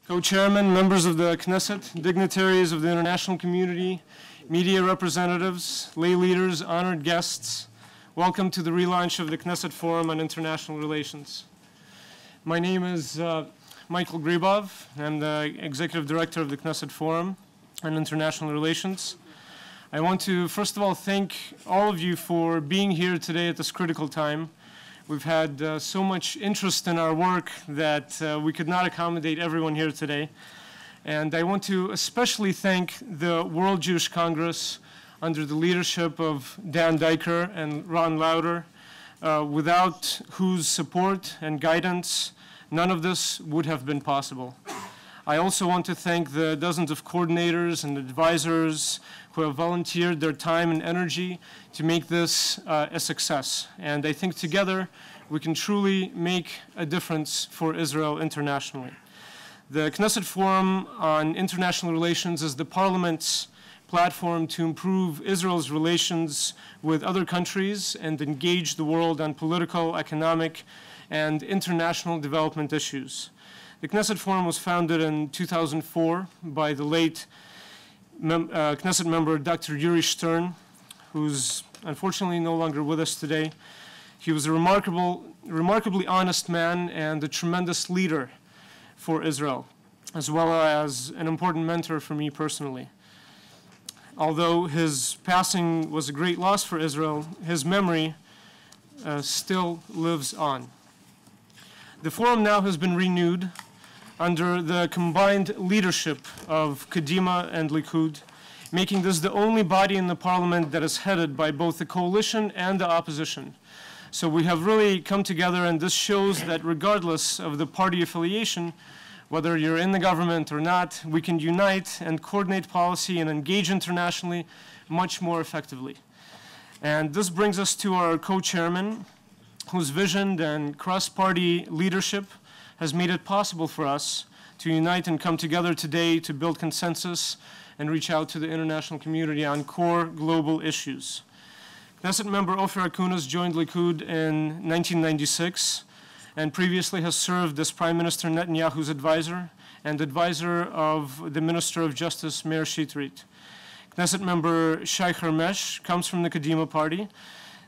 co-chairman, members of the Knesset, dignitaries of the international community, media representatives, lay leaders, honored guests, welcome to the relaunch of the Knesset Forum on International Relations. My name is Michael Gribov. I'm the Executive Director of the Knesset Forum on International Relations. I want to, first of all, thank all of you for being here today at this critical time. We've had so much interest in our work that we could not accommodate everyone here today. And I want to especially thank the World Jewish Congress under the leadership of Dan Diker and Ron Lauder, without whose support and guidance, none of this would have been possible. I also want to thank the dozens of coordinators and advisors who have volunteered their time and energy to make this a success. And I think together we can truly make a difference for Israel internationally. The Knesset Forum on International Relations is the Parliament's platform to improve Israel's relations with other countries and engage the world on political, economic, and international development issues. The Knesset Forum was founded in 2004 by the late Knesset member Dr. Yuri Stern, who's unfortunately no longer with us today. He was a remarkably honest man and a tremendous leader for Israel, as well as an important mentor for me personally. Although his passing was a great loss for Israel, his memory still lives on. The forum now has been renewed under the combined leadership of Kadima and Likud, making this the only body in the parliament that is headed by both the coalition and the opposition. So we have really come together, and this shows that regardless of the party affiliation, whether you're in the government or not, we can unite and coordinate policy and engage internationally much more effectively. And this brings us to our co-chairman, whose vision and cross-party leadership has made it possible for us to unite and come together today to build consensus and reach out to the international community on core global issues. Knesset member Ofer Akunas joined Likud in 1996 and previously has served as Prime Minister Netanyahu's advisor and advisor of the Minister of Justice, Meir Shitrit. Knesset member Shai Hermesh comes from the Kadima party,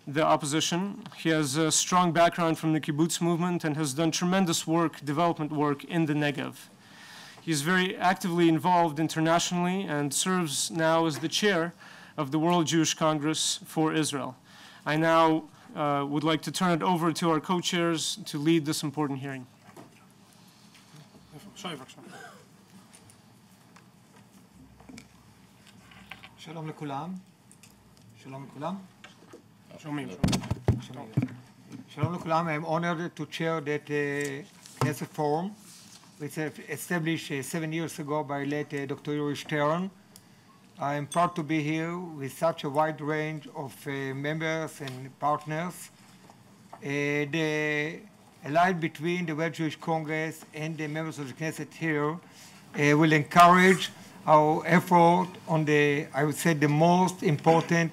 the opposition. He has a strong background from the kibbutz movement and has done tremendous work, development work in the Negev. He is very actively involved internationally and serves now as the chair of the World Jewish Congress for Israel. I now would like to turn it over to our co-chairs to lead this important hearing. Shalom לכולם. Shalom לכולם. Shalom לכולם. I'm honored to chair that Knesset Forum, which was established 7 years ago by late Dr. Yuri Stern. I am proud to be here with such a wide range of members and partners. The alliance between the World Jewish Congress and the members of the Knesset here will encourage our effort on the, I would say, the most important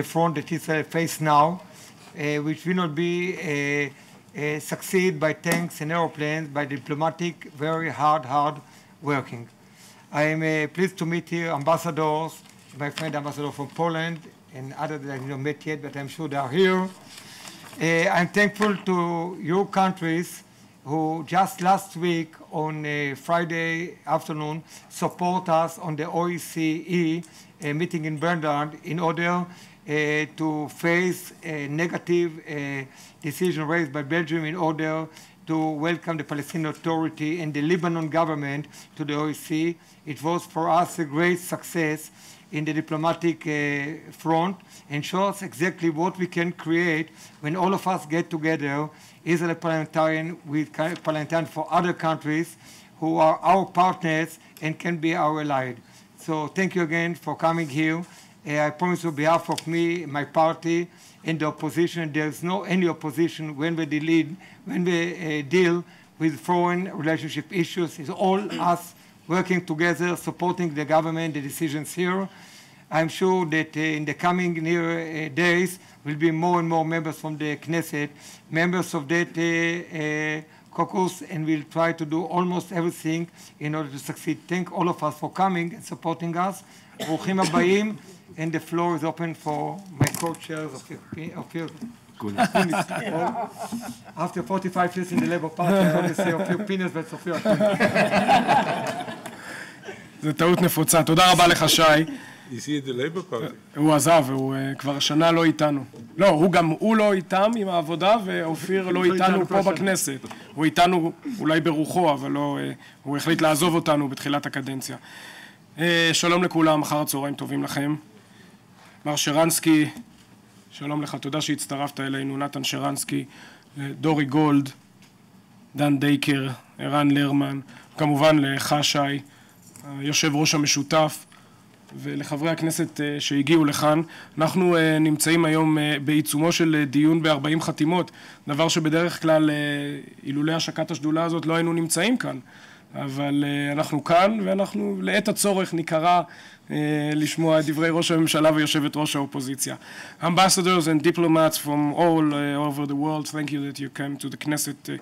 front that Israel faces now, which will not be succeed by tanks and airplanes, by diplomatic, very hard working. I am pleased to meet here ambassadors, my friend ambassador from Poland and others that I have not met yet, but I'm sure they are here. I'm thankful to your countries who just last week on Friday afternoon support us on the OSCE meeting in Bernard in order to face a negative decision raised by Belgium in order to welcome the Palestinian Authority and the Lebanon government to the OSCE. It was for us a great success in the diplomatic front and shows exactly what we can create when all of us get together, Israeli parliamentarian with parliamentarians for other countries who are our partners and can be our allies. So thank you again for coming here. I promise on behalf of me, my party, and the opposition, there's no any opposition when we deal with foreign relationship issues. It's all us working together, supporting the government, the decisions here. I'm sure that in the coming near days will be more and more members from the Knesset, members of that caucus, and we'll try to do almost everything in order to succeed. Thank all of us for coming and supporting us. ברוכים הבאים, and the floor is open for my co-chairs of your After 45 years in the Labour Party, I only say Ophir Pines וסופיר אקוניס. זו טעות נפוצה. תודה רבה לך, שי. Is he in the Labour Party? הוא עזב, הוא כבר שנה לא איתנו. לא, הוא לא איתם עם העבודה, ואופיר לא איתנו פה בכנסת. הוא איתנו אולי ברוחו, אבל לא, הוא החליט לעזוב אותנו בתחילת הקדנציה. שלום לכולם, אחר הצהריים טובים לכם. מר שרנסקי, שלום לך, תודה שהצטרפת אלינו, נתן שרנסקי, דורי גולד, דן דייקר, ערן לרמן, כמובן לך שי, יושב ראש המשותף, ולחברי הכנסת שהגיעו לכאן. אנחנו נמצאים היום בעיצומו של דיון ב-40 חתימות, דבר שבדרך כלל אילולא השקת השדולה הזאת לא היינו נמצאים כאן. אבל אנחנו כאן, ואנחנו לעת הצורך נקרא לשמוע את דברי ראש הממשלה ויושבת ראש האופוזיציה. Ambassadors and diplomats from all over the world, thank you that you came to the Knesset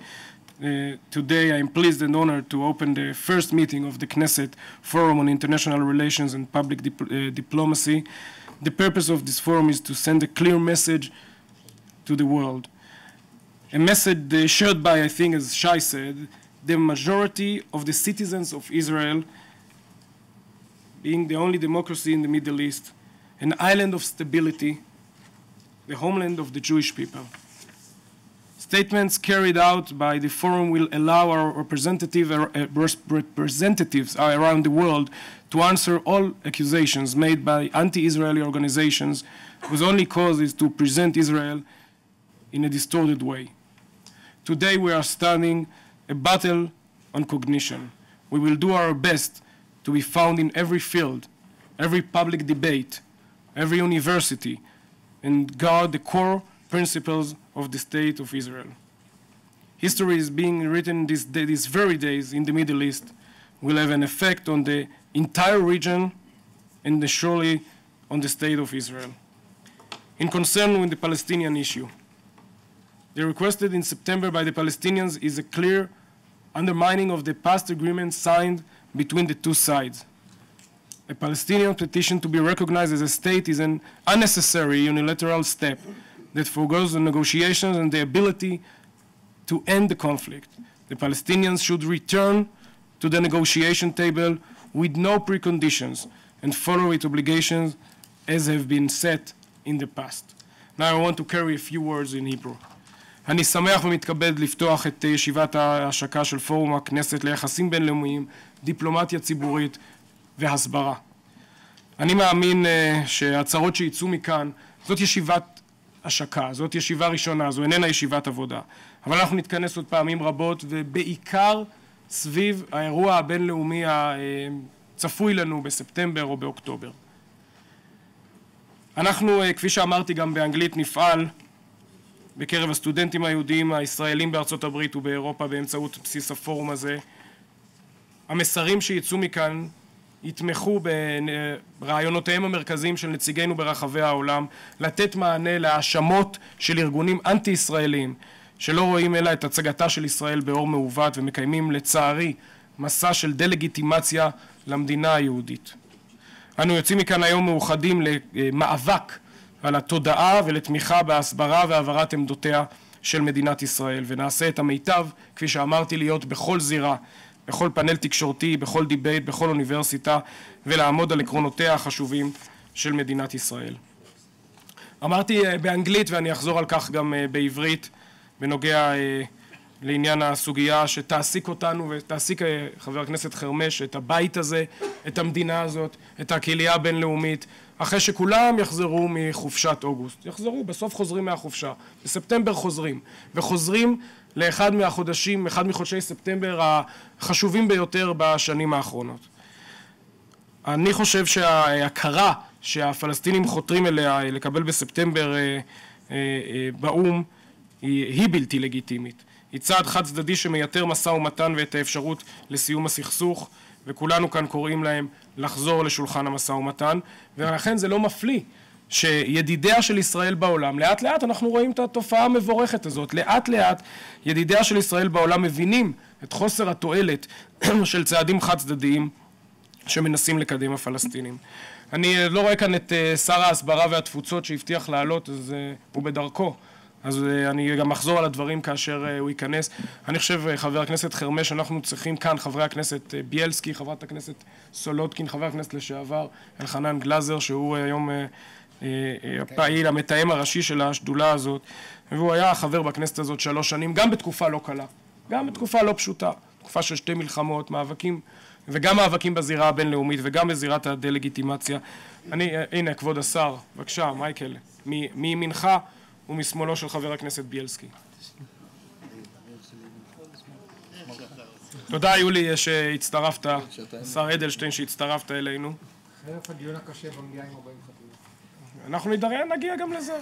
today. I am pleased and honored to open the first meeting of the Knesset Forum on International Relations and Public Diplomacy. The purpose of this forum is to send a clear message to the world. A message shared by, I think, as Shai said, the majority of the citizens of Israel, being the only democracy in the Middle East, an island of stability, the homeland of the Jewish people. Statements carried out by the forum will allow our representatives around the world to answer all accusations made by anti-Israeli organizations whose only cause is to present Israel in a distorted way. Today we are starting a battle on cognition. We will do our best to be found in every field, every public debate, every university, and guard the core principles of the state of Israel. History is being written these very days in the Middle East, will have an effect on the entire region and surely on the state of Israel. In concern with the Palestinian issue, the requested in September by the Palestinians is a clear undermining of the past agreement signed between the two sides. A Palestinian petition to be recognized as a state is an unnecessary unilateral step that forgoes the negotiations and the ability to end the conflict. The Palestinians should return to the negotiation table with no preconditions and follow its obligations as have been set in the past. Now I want to carry a few words in Hebrew. אני שמח ומתכבד לפתוח את ישיבת ההשקה של פורום הכנסת ליחסים בינלאומיים, דיפלומטיה ציבורית והסברה. אני מאמין שההצהרות שיצאו מכאן, זאת ישיבת השקה, זאת ישיבה ראשונה, זו איננה ישיבת עבודה. אבל אנחנו נתכנס עוד פעמים רבות, ובעיקר סביב האירוע הבינלאומי הצפוי לנו בספטמבר או באוקטובר. אנחנו, כפי שאמרתי גם באנגלית, נפעל בקרב הסטודנטים היהודים הישראלים בארצות הברית ובאירופה באמצעות בסיס הפורום הזה. המסרים שיצאו מכאן יתמכו ברעיונותיהם המרכזיים של נציגינו ברחבי העולם, לתת מענה להאשמות של ארגונים אנטי-ישראלים שלא רואים אלא את הצגתה של ישראל באור מעוות ומקיימים לצערי מסע של דלגיטימציה למדינה היהודית. אנו יוצאים מכאן היום מאוחדים למאבק על התודעה ולתמיכה בהסברה והעברת עמדותיה של מדינת ישראל, ונעשה את המיטב, כפי שאמרתי, להיות בכל זירה, בכל פאנל תקשורתי, בכל דיבייט, בכל אוניברסיטה, ולעמוד על עקרונותיה החשובים של מדינת ישראל. אמרתי באנגלית, ואני אחזור על כך גם בעברית, בנוגע לעניין הסוגיה שתעסיק אותנו ותעסיק חבר הכנסת חרמש את הבית הזה, את המדינה הזאת, את הקהילייה הבינלאומית, אחרי שכולם יחזרו מחופשת אוגוסט. יחזרו, בסוף חוזרים מהחופשה. בספטמבר חוזרים, וחוזרים לאחד מהחודשים, אחד מחודשי ספטמבר החשובים ביותר בשנים האחרונות. אני חושב שההכרה שהפלסטינים חותרים אליה לקבל בספטמבר באום היא בלתי לגיטימית. היא צעד חד צדדי שמייתר משא ומתן ואת האפשרות לסיום הסכסוך, וכולנו כאן קוראים להם לחזור לשולחן המשא ומתן, ולכן זה לא מפליא שידידיה של ישראל בעולם, לאט לאט אנחנו רואים את התופעה המבורכת הזאת, לאט לאט ידידיה של ישראל בעולם מבינים את חוסר התועלת של צעדים חד צדדיים שמנסים לקדם הפלסטינים. אני לא רואה כאן את שר ההסברה והתפוצות שהבטיח לעלות, אז הוא בדרכו. אז אני גם אחזור על הדברים כאשר הוא ייכנס. אני חושב, חבר הכנסת חרמש, אנחנו צריכים כאן, חברי הכנסת ביאלסקי, חברת הכנסת סולודקין, חבר הכנסת לשעבר אלחנן גלזר, שהוא היום הפעיל, המתאם הראשי של השדולה הזאת, והוא היה חבר בכנסת הזאת 3 שנים, גם בתקופה לא קלה, גם בתקופה לא פשוטה, תקופה של 2 מלחמות, מאבקים, וגם מאבקים בזירה הבינלאומית וגם בזירת הדה-לגיטימציה. הנה, כבוד השר, בבקשה, מייקל, מימינך ומשמאלו של חבר הכנסת ביאלסקי. תודה, יולי, שהצטרפת, שר אדלשטיין, שהצטרפת אלינו. חרף הדיון הקשה במליאה עם 40 חתימות. אנחנו נגיע גם לזה.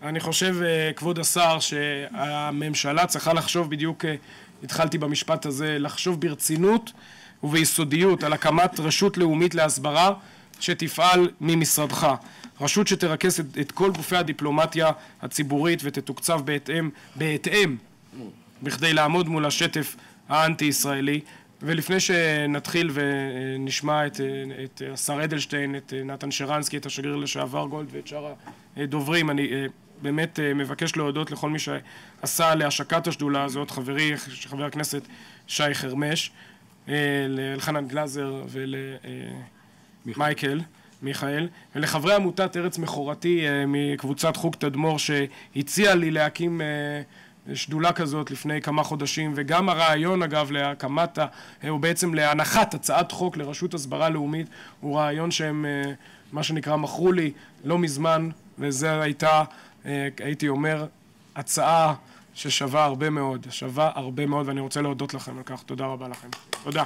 אני חושב, כבוד השר, שהממשלה צריכה לחשוב בדיוק, התחלתי במשפט הזה, לחשוב ברצינות וביסודיות על הקמת רשות לאומית להסברה שתפעל ממשרדך. רשות שתרכז את כל גופי הדיפלומטיה הציבורית ותתוקצב בהתאם, בכדי לעמוד מול השטף האנטי-ישראלי. ולפני שנתחיל ונשמע את השר אדלשטיין, את נתן שרנסקי, את השגריר לשעבר גולד ואת שאר הדוברים, אני באמת מבקש להודות לכל מי שעשה להשקת השדולה הזאת, חברי, חבר הכנסת שי חרמש, לאלחנן גלזר מיכאל, ולחברי עמותת ארץ מכורתי מקבוצת חוג תדמור שהציע לי להקים שדולה כזאת לפני כמה חודשים, וגם הרעיון אגב להקמת, או בעצם להנחת הצעת חוק לרשות הסברה לאומית, הוא רעיון שהם מה שנקרא מכרו לי לא מזמן, וזה הייתה, הייתי אומר, הצעה ששווה הרבה מאוד, ואני רוצה להודות לכם על כך. תודה רבה לכם. תודה.